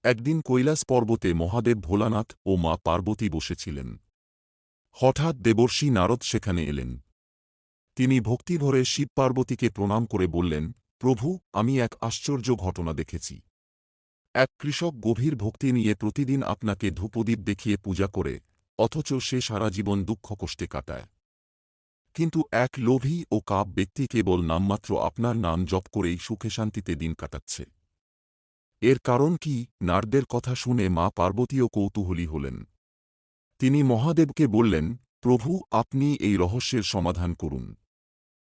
একদিন কৈলাস পর্বতে মহাদেব ভোলানাথ ও মা পার্বতী বসেছিলেন। হঠাৎ দেবর্ষি নারদ সেখানে এলেন। তিনি ভক্তিভরে শিব পার্বতীকে প্রণাম করে বললেন, প্রভু, আমি এক আশ্চর্য ঘটনা দেখেছি। এক কৃষক গভীর ভক্তি নিয়ে প্রতিদিন আপনাকে ধূপদীপ দেখিয়ে পূজা করে, অথচ সে সারা জীবন দুঃখ কষ্টে কাটায়। কিন্তু এক লোভী ও কাপ ব্যক্তি কেবল নামমাত্র আপনার নাম জপ করেই সুখে শান্তিতে দিন কাটাচ্ছে। এর কারণ কি? নারদের কথা শুনে মা পার্বতীও কৌতূহলী হলেন। তিনি মহাদেবকে বললেন, প্রভু, আপনি এই রহস্যের সমাধান করুন।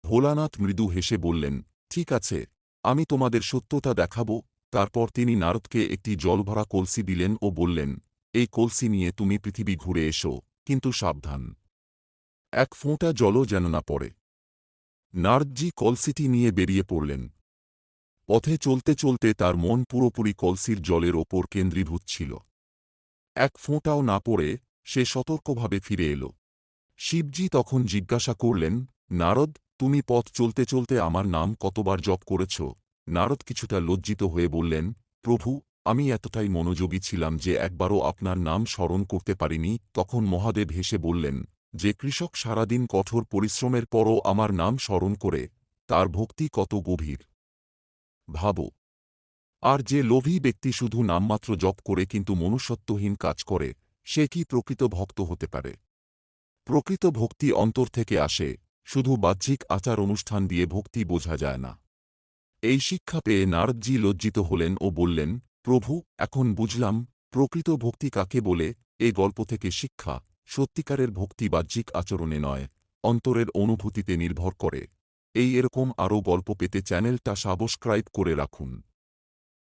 ভোলানাথ মৃদু হেসে বললেন, ঠিক আছে, আমি তোমাদের সত্যতা দেখাব। তারপর তিনি নারদকে একটি জলভরা কলসি দিলেন ও বললেন, এই কলসি নিয়ে তুমি পৃথিবী ঘুরে এসো, কিন্তু সাবধান, এক ফোঁটা জলও যেন না পড়ে। নারদজি কলসিটি নিয়ে বেরিয়ে পড়লেন। পথে চলতে চলতে তার মন পুরোপুরি কলসির জলের ওপর কেন্দ্রীভূত ছিল। এক ফোঁটাও না পড়ে সে সতর্কভাবে ফিরে এল। শিবজি তখন জিজ্ঞাসা করলেন, নারদ, তুমি পথ চলতে চলতে আমার নাম কতবার জপ করেছ? নারদ কিছুটা লজ্জিত হয়ে বললেন, প্রভু, আমি এতটাই মনোযোগী ছিলাম যে একবারও আপনার নাম স্মরণ করতে পারিনি। তখন মহাদেব হেসে বললেন, যে কৃষক সারাদিন কঠোর পরিশ্রমের পরও আমার নাম স্মরণ করে, তার ভক্তি কত গভীর ভাবো। আর যে লোভী ব্যক্তি শুধু নামমাত্র জপ করে কিন্তু মনুষ্যত্বহীন কাজ করে, সে কি প্রকৃত ভক্ত হতে পারে? প্রকৃত ভক্তি অন্তর থেকে আসে, শুধু বাহ্যিক আচার অনুষ্ঠান দিয়ে ভক্তি বোঝা যায় না। এই শিক্ষা পেয়ে নারদজি লজ্জিত হলেন ও বললেন, প্রভু, এখন বুঝলাম প্রকৃত ভক্তি কাকে বলে। এ গল্প থেকে শিক্ষা, সত্যিকারের ভক্তি বাহ্যিক আচরণে নয়, অন্তরের অনুভূতিতে নির্ভর করে। এরকম আরও গল্প পেতে চ্যানেলটা সাবস্ক্রাইব করে রাখুন।